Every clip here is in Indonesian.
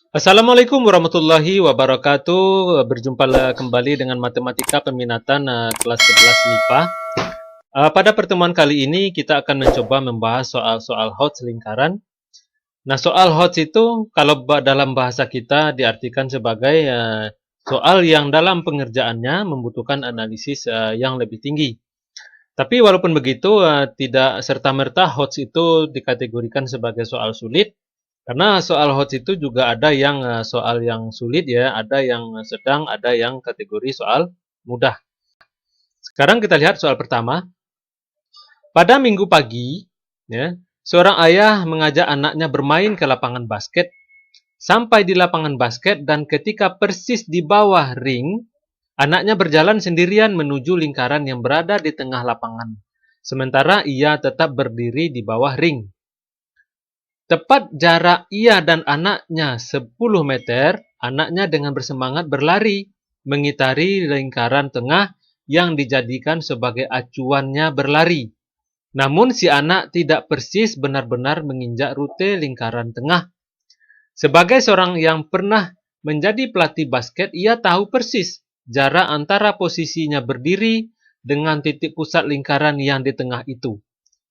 Assalamualaikum warahmatullahi wabarakatuh. Berjumpa kembali dengan matematika peminatan kelas 11 MIPA. Pada pertemuan kali ini kita akan mencoba membahas soal-soal HOTS lingkaran. Nah, soal HOTS itu kalau dalam bahasa kita diartikan sebagai soal yang dalam pengerjaannya membutuhkan analisis yang lebih tinggi. Tapi walaupun begitu, tidak serta-merta HOTS itu dikategorikan sebagai soal sulit. Karena soal HOTS itu juga ada yang soal yang sulit ya, ada yang sedang, ada yang kategori soal mudah. Sekarang kita lihat soal pertama. Pada minggu pagi, ya, seorang ayah mengajak anaknya bermain ke lapangan basket. Sampai di lapangan basket dan ketika persis di bawah ring, anaknya berjalan sendirian menuju lingkaran yang berada di tengah lapangan. Sementara ia tetap berdiri di bawah ring. Tepat jarak ia dan anaknya 10 meter, anaknya dengan bersemangat berlari, mengitari lingkaran tengah yang dijadikan sebagai acuannya berlari. Namun si anak tidak persis benar-benar menginjak rute lingkaran tengah. Sebagai seorang yang pernah menjadi pelatih basket, ia tahu persis jarak antara posisinya berdiri dengan titik pusat lingkaran yang di tengah itu.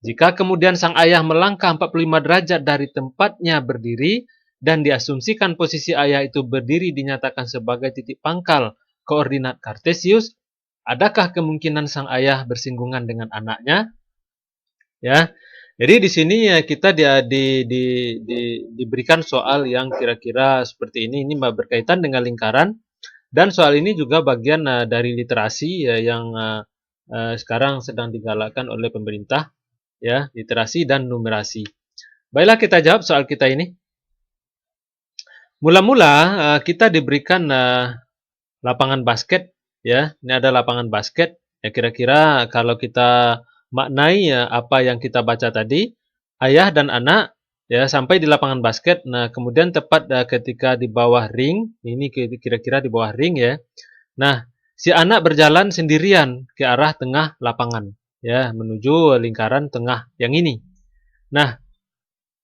Jika kemudian sang ayah melangkah 45 derajat dari tempatnya berdiri dan diasumsikan posisi ayah itu berdiri dinyatakan sebagai titik pangkal koordinat Kartesius, adakah kemungkinan sang ayah bersinggungan dengan anaknya? Ya, jadi di sini ya kita diberikan soal yang kira-kira seperti ini. Ini berkaitan dengan lingkaran dan soal ini juga bagian dari literasi ya, yang sekarang sedang digalakkan oleh pemerintah, ya, literasi dan numerasi. Baiklah kita jawab soal kita ini. Mula-mula kita diberikan lapangan basket, ya. Ini ada lapangan basket. Ya kira-kira kalau kita maknai apa yang kita baca tadi, ayah dan anak ya sampai di lapangan basket. Nah, kemudian tepat ketika di bawah ring, ini kira-kira di bawah ring ya. Nah, si anak berjalan sendirian ke arah tengah lapangan, ya, menuju lingkaran tengah yang ini. Nah,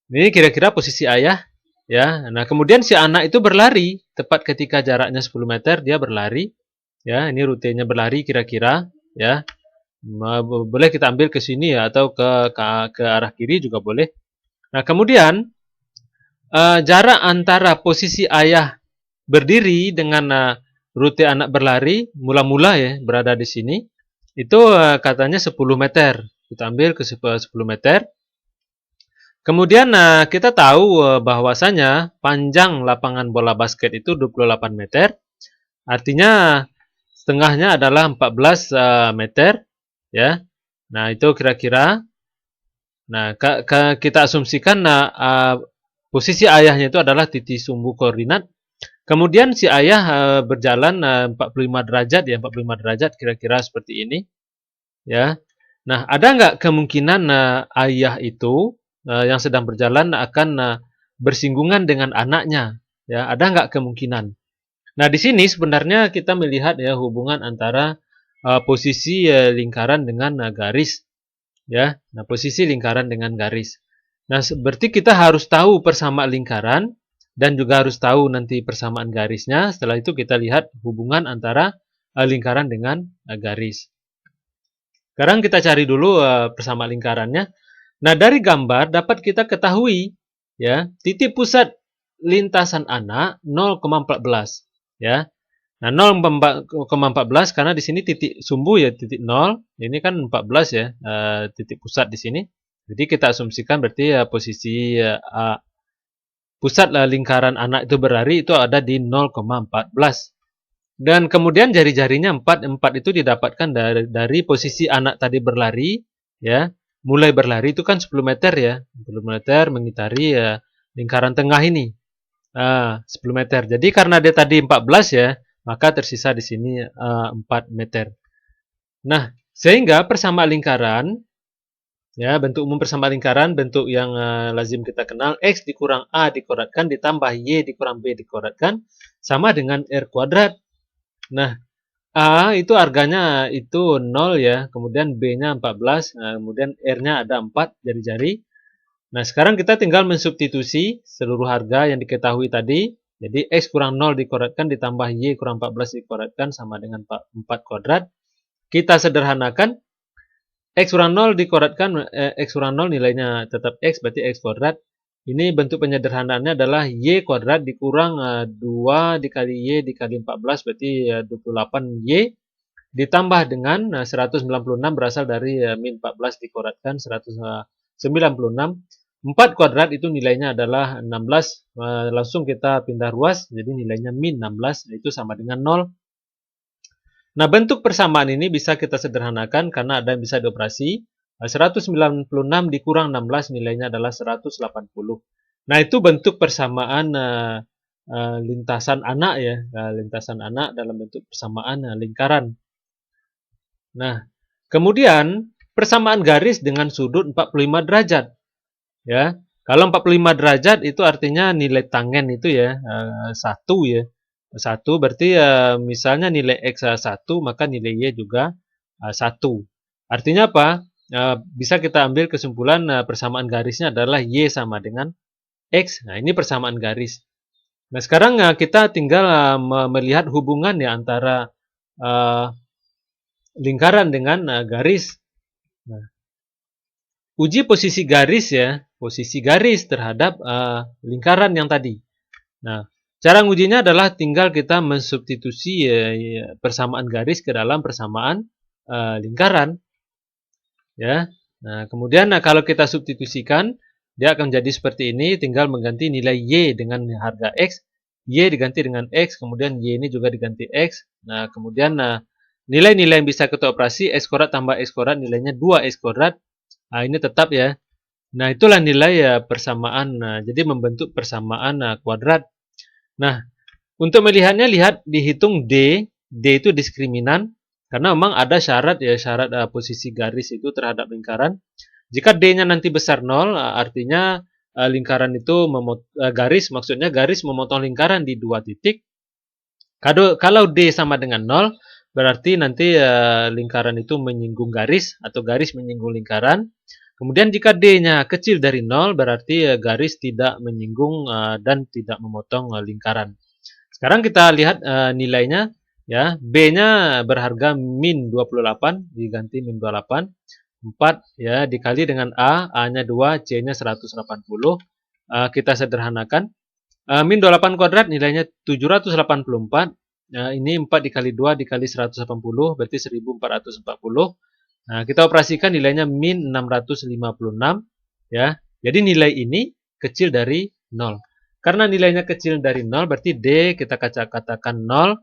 ini kira-kira posisi ayah, ya. Nah, kemudian si anak itu berlari, tepat ketika jaraknya 10 meter dia berlari, ya. Ini rutenya berlari kira-kira, ya. Boleh kita ambil ke sini ya atau ke arah kiri juga boleh. Nah, kemudian jarak antara posisi ayah berdiri dengan rute anak berlari mula-mula ya berada di sini itu katanya 10 meter. Kita ambil ke 10 meter. Kemudian kita tahu bahwasanya panjang lapangan bola basket itu 28 meter. Artinya setengahnya adalah 14 meter, ya. Nah, itu kira-kira. Nah, kita asumsikan posisi ayahnya itu adalah titik sumbu koordinat. Kemudian si ayah berjalan 45 derajat ya, 45 derajat kira-kira seperti ini, ya. Nah, ada nggak kemungkinan ayah itu yang sedang berjalan akan bersinggungan dengan anaknya? Ya, ada nggak kemungkinan? Nah, di sini sebenarnya kita melihat ya hubungan antara posisi lingkaran dengan garis, ya. Nah, posisi lingkaran dengan garis. Nah, berarti kita harus tahu persamaan lingkaran dan juga harus tahu nanti persamaan garisnya. Setelah itu kita lihat hubungan antara lingkaran dengan garis. Sekarang kita cari dulu persamaan lingkarannya. Nah, dari gambar dapat kita ketahui ya, titik pusat lintasan anak 0,14 ya. Nah, 0,14 karena di sini titik sumbu ya titik 0. Ini kan 14 ya, titik pusat di sini. Jadi kita asumsikan berarti posisi pusat lingkaran anak itu berlari itu ada di 0,14. Dan kemudian jari-jarinya 4 itu didapatkan dari posisi anak tadi berlari, ya. Mulai berlari itu kan 10 meter ya. 10 meter mengitari lingkaran tengah ini. 10 meter. Jadi karena dia tadi 14 ya, maka tersisa di sini 4 meter. Nah, sehingga persamaan lingkaran, ya, bentuk umum persamaan lingkaran, bentuk yang lazim kita kenal, X dikurang A dikuadratkan ditambah Y dikurang B dikuadratkan sama dengan R kuadrat. Nah, A itu harganya itu 0 ya, kemudian B-nya 14, nah, kemudian R-nya ada 4 jari-jari. Nah, sekarang kita tinggal mensubstitusi seluruh harga yang diketahui tadi. Jadi X kurang 0 dikuadratkan ditambah Y kurang 14 dikuadratkan sama dengan 4 kuadrat. Kita sederhanakan, X kurang 0 dikuadratkan, X kurang 0 nilainya tetap X, berarti X kuadrat. Ini bentuk penyederhanaannya adalah Y kuadrat dikurang 2 dikali Y dikali 14, berarti 28Y. Ditambah dengan 196 berasal dari min 14 dikuadratkan 196. 4 kuadrat itu nilainya adalah 16. Langsung kita pindah ruas, jadi nilainya min 16, itu sama dengan 0. Nah, bentuk persamaan ini bisa kita sederhanakan karena ada yang bisa dioperasi. 196 dikurang 16 nilainya adalah 180. Nah, itu bentuk persamaan lintasan anak ya, lintasan anak dalam bentuk persamaan lingkaran. Nah, kemudian persamaan garis dengan sudut 45 derajat. Ya, kalau 45 derajat itu artinya nilai tangen itu ya 1 ya. 1 berarti misalnya nilai X 1, maka nilai Y juga 1. Artinya apa? Bisa kita ambil kesimpulan persamaan garisnya adalah Y sama dengan X. Nah, ini persamaan garis. Nah, sekarang kita tinggal melihat hubungan ya antara lingkaran dengan garis. Nah, uji posisi garis ya, posisi garis terhadap lingkaran yang tadi. Nah, cara ngujinya adalah tinggal kita mensubstitusi persamaan garis ke dalam persamaan lingkaran. Ya. Nah, kemudian kalau kita substitusikan, dia akan jadi seperti ini, tinggal mengganti nilai Y dengan harga X, Y diganti dengan X, kemudian Y ini juga diganti X. Nah, kemudian nilai-nilai yang bisa kita operasi, X kuadrat tambah X kuadrat, nilainya 2X kuadrat. Nah, ini tetap ya. Nah, itulah nilai persamaan. Nah, jadi membentuk persamaan kuadrat. Nah, untuk melihatnya, lihat dihitung D. D itu diskriminan. Karena memang ada syarat ya, syarat posisi garis itu terhadap lingkaran. Jika D-nya nanti besar 0, artinya lingkaran itu garis, maksudnya garis memotong lingkaran di 2 titik. Kalau D sama dengan 0, berarti nanti lingkaran itu menyinggung garis, atau garis menyinggung lingkaran. Kemudian jika D-nya kecil dari 0, berarti garis tidak menyinggung dan tidak memotong lingkaran. Sekarang kita lihat nilainya. Ya, B-nya berharga min 28, diganti min 28. 4 ya, dikali dengan A, A-nya 2, C-nya 180. Kita sederhanakan. Min 28 kuadrat nilainya 784. Ini 4 dikali 2 dikali 180, berarti 1440. Nah, kita operasikan nilainya min 656. Ya, jadi nilai ini kecil dari 0. Karena nilainya kecil dari 0, berarti D kita katakan 0.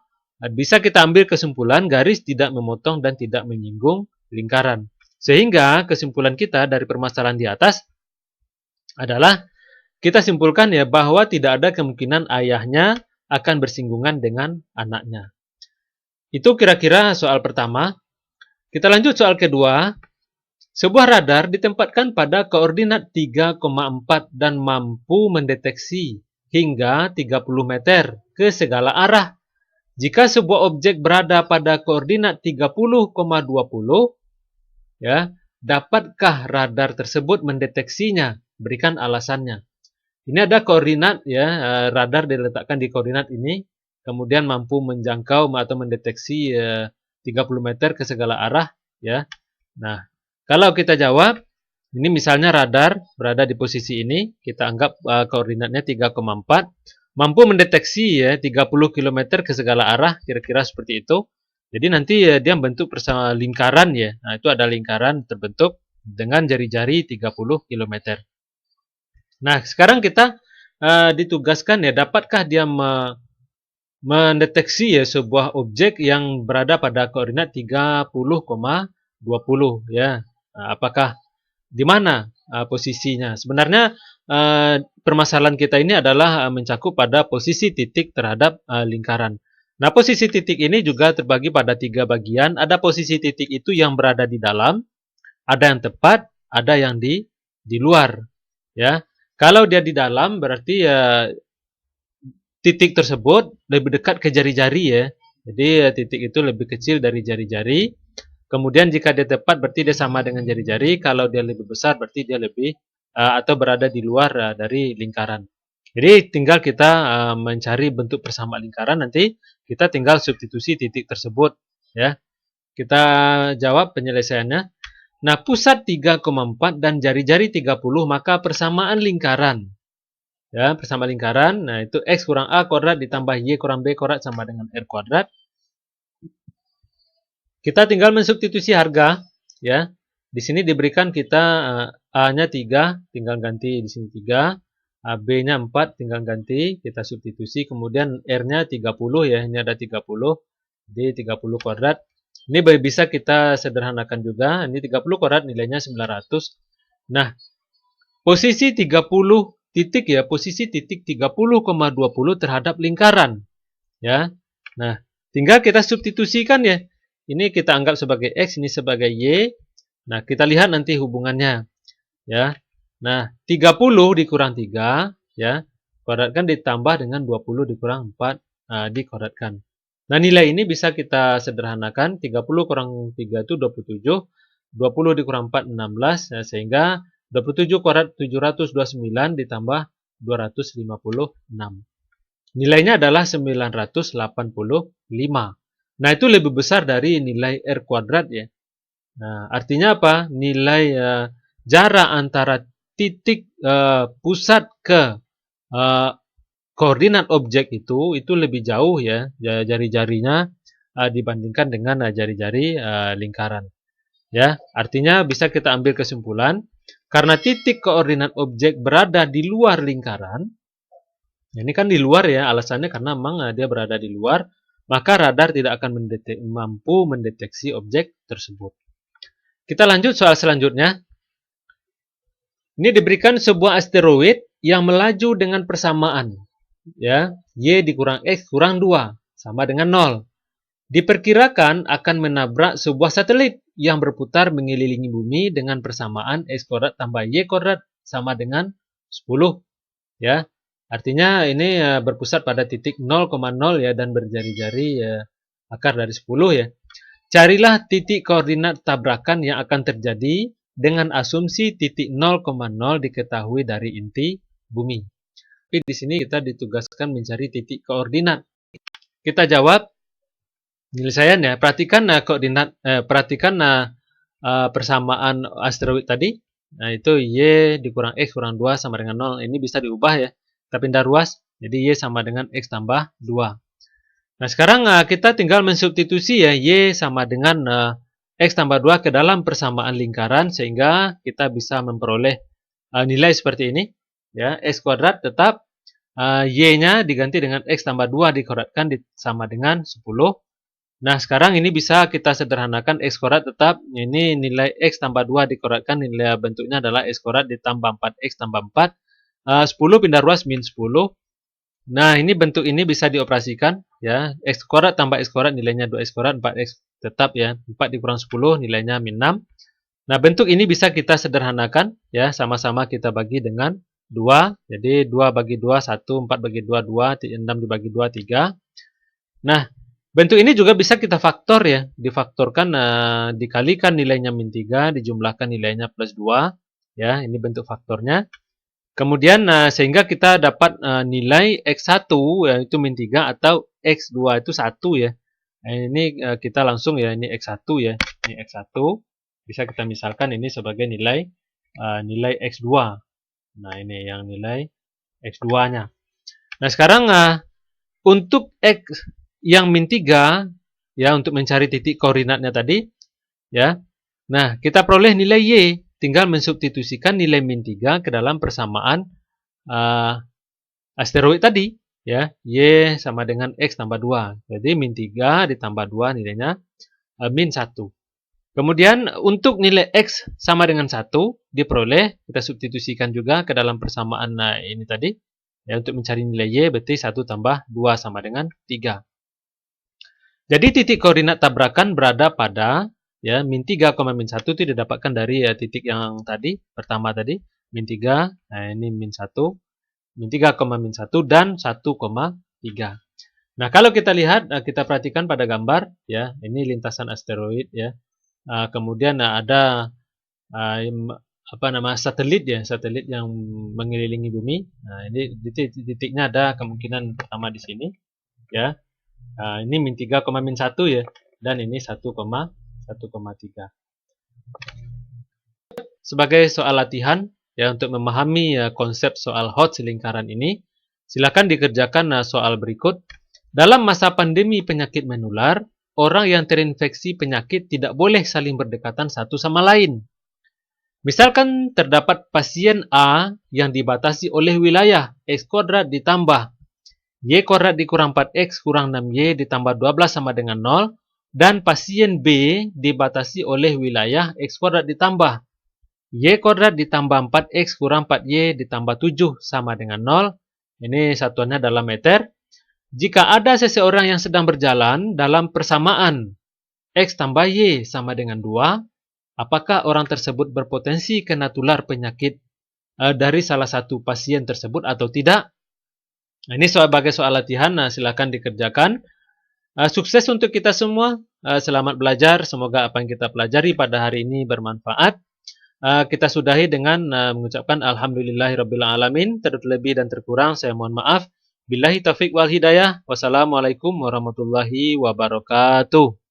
Bisa kita ambil kesimpulan garis tidak memotong dan tidak menyinggung lingkaran. Sehingga kesimpulan kita dari permasalahan di atas adalah kita simpulkan ya bahwa tidak ada kemungkinan ayahnya akan bersinggungan dengan anaknya. Itu kira-kira soal pertama. Kita lanjut soal kedua. Sebuah radar ditempatkan pada koordinat 3,4 dan mampu mendeteksi hingga 30 meter ke segala arah. Jika sebuah objek berada pada koordinat 30,20, ya, dapatkah radar tersebut mendeteksinya? Berikan alasannya. Ini ada koordinat ya, radar diletakkan di koordinat ini, kemudian mampu menjangkau atau mendeteksi 30 meter ke segala arah ya. Nah, kalau kita jawab, ini misalnya radar berada di posisi ini, kita anggap koordinatnya 3,4. Mampu mendeteksi ya 30 km ke segala arah, kira-kira seperti itu. Jadi nanti dia membentuk lingkaran ya. Nah, itu ada lingkaran terbentuk dengan jari-jari 30 km. Nah, sekarang kita ditugaskan ya, dapatkah dia mendeteksi ya sebuah objek yang berada pada koordinat 30,20 ya. Nah, apakah di mana posisinya? Sebenarnya permasalahan kita ini adalah mencakup pada posisi titik terhadap lingkaran. Nah, posisi titik ini juga terbagi pada 3 bagian. Ada posisi titik itu yang berada di dalam, ada yang tepat, ada yang di luar. Ya, kalau dia di dalam berarti titik tersebut lebih dekat ke jari-jari ya. Jadi titik itu lebih kecil dari jari-jari. Kemudian jika dia tepat berarti dia sama dengan jari-jari. Kalau dia lebih besar berarti dia lebih atau berada di luar dari lingkaran. Jadi tinggal kita mencari bentuk persamaan lingkaran, nanti kita tinggal substitusi titik tersebut, ya. Kita jawab penyelesaiannya. Nah, pusat 3,4 dan jari-jari 30, maka persamaan lingkaran. Ya, persamaan lingkaran. Nah, itu X kurang A kuadrat ditambah Y kurang B kuadrat sama dengan R kuadrat. Kita tinggal mensubstitusi harga, ya. Di sini diberikan kita A-nya 3, tinggal ganti di sini 3. B-nya 4, tinggal ganti, kita substitusi. Kemudian R-nya 30 ya, ini ada 30. Jadi 30 kuadrat. Ini bisa kita sederhanakan juga. Ini 30 kuadrat nilainya 900. Nah, posisi 30 titik ya, posisi titik 30,20 terhadap lingkaran. Ya. Nah, tinggal kita substitusikan ya. Ini kita anggap sebagai X, ini sebagai Y. Nah, kita lihat nanti hubungannya. Ya. Nah, 30 dikurang 3, ya. Kuadratkan ditambah dengan 20 dikurang 4, dikuadratkan. Nah, nilai ini bisa kita sederhanakan. 30 kurang 3 itu 27. 20 dikurang 4, 16. Nah, sehingga 27 kuadrat 729 ditambah 256. Nilainya adalah 985. Nah, itu lebih besar dari nilai R kuadrat ya. Nah, artinya apa? Nilai jarak antara titik pusat ke koordinat objek itu lebih jauh ya, jari-jarinya dibandingkan dengan jari-jari lingkaran. Ya, artinya bisa kita ambil kesimpulan karena titik koordinat objek berada di luar lingkaran. Ini kan di luar ya, alasannya karena memang dia berada di luar, maka radar tidak akan mampu mendeteksi objek tersebut. Kita lanjut soal selanjutnya. Ini diberikan sebuah asteroid yang melaju dengan persamaan, ya, Y dikurang X kurang 2 sama dengan 0. Diperkirakan akan menabrak sebuah satelit yang berputar mengelilingi bumi dengan persamaan X kuadrat tambah Y kuadrat sama dengan 10, ya. Artinya ini berpusat pada titik 0,0 ya dan berjari-jari akar dari 10 ya. Carilah titik koordinat tabrakan yang akan terjadi dengan asumsi titik 0,0 diketahui dari inti bumi. Tapi di sini kita ditugaskan mencari titik koordinat. Kita jawab penyelesaian ya. Perhatikan koordinat, perhatikan persamaan asteroid tadi. Nah, itu Y dikurang X kurang 2 sama dengan 0. Ini bisa diubah ya. Kita pindah ruas, jadi Y sama dengan X tambah 2. Nah, sekarang kita tinggal mensubstitusi ya, Y sama dengan X tambah 2 ke dalam persamaan lingkaran, sehingga kita bisa memperoleh nilai seperti ini. Ya, X kuadrat tetap, Y-nya diganti dengan X tambah 2 dikuadratkan sama dengan 10. Nah, sekarang ini bisa kita sederhanakan. X kuadrat tetap, ini nilai X tambah 2 dikuadratkan, nilai bentuknya adalah X kuadrat ditambah 4X tambah 4. 10 pindah ruas min 10. Nah, ini bentuk ini bisa dioperasikan ya. X kuadrat tambah X kuadrat nilainya 2X kuadrat, 4X tetap ya. 4 dikurang 10 nilainya min 6. Nah, bentuk ini bisa kita sederhanakan ya, sama-sama kita bagi dengan 2. Jadi 2 bagi 2 1, 4 bagi 2 2, 6 dibagi 2 3. Nah, bentuk ini juga bisa kita faktor ya. Difaktorkan dikalikan nilainya min 3, dijumlahkan nilainya plus 2 ya. Ini bentuk faktornya. Kemudian sehingga kita dapat nilai X1 yaitu min 3 atau X2 itu 1 ya. Nah, ini kita langsung ya, ini X1 ya. Ini X1 bisa kita misalkan ini sebagai nilai nilai X2. Nah, ini yang nilai X2-nya. Nah, sekarang untuk X yang min 3 ya, untuk mencari titik koordinatnya tadi ya. Nah, kita peroleh nilai Y. Tinggal mensubstitusikan nilai min 3 ke dalam persamaan asteroid tadi ya, Y sama dengan X tambah 2. Jadi min 3 ditambah 2 nilainya min 1. Kemudian untuk nilai X sama dengan 1 diperoleh, kita substitusikan juga ke dalam persamaan ini tadi ya, untuk mencari nilai Y berarti 1 tambah 2 sama dengan 3. Jadi titik koordinat tabrakan berada pada ya, min 3, min 1 itu didapatkan dari titik yang tadi, pertama tadi, min 3, nah ini min 1, min 3, min 1, dan 1,3. Nah, kalau kita lihat, kita perhatikan pada gambar, ya, ini lintasan asteroid, ya. Kemudian ada satelit ya, satelit yang mengelilingi bumi. Nah, ini titiknya ada kemungkinan pertama di sini ya. Ini min 3, min 1 ya, dan ini 1,3. Sebagai soal latihan ya untuk memahami konsep soal Hodge lingkaran ini, silakan dikerjakan soal berikut. Dalam masa pandemi penyakit menular, orang yang terinfeksi penyakit tidak boleh saling berdekatan satu sama lain. Misalkan terdapat pasien A yang dibatasi oleh wilayah X kuadrat ditambah Y kuadrat dikurang 4X kurang 6Y ditambah 12 sama dengan 0, dan pasien B dibatasi oleh wilayah X kuadrat ditambah Y kuadrat ditambah 4X kurang 4Y ditambah 7 sama dengan 0. Ini satuannya dalam meter. Jika ada seseorang yang sedang berjalan dalam persamaan X tambah Y sama dengan 2, apakah orang tersebut berpotensi kena tular penyakit dari salah satu pasien tersebut atau tidak? Nah, ini sebagai soal latihan, silakan dikerjakan. Sukses untuk kita semua. Selamat belajar. Semoga apa yang kita pelajari pada hari ini bermanfaat. Kita sudahi dengan mengucapkan alhamdulillahirrabbilalamin. Terlebih dan terkurang saya mohon maaf. Billahi taufiq wal hidayah. Wassalamualaikum warahmatullahi wabarakatuh.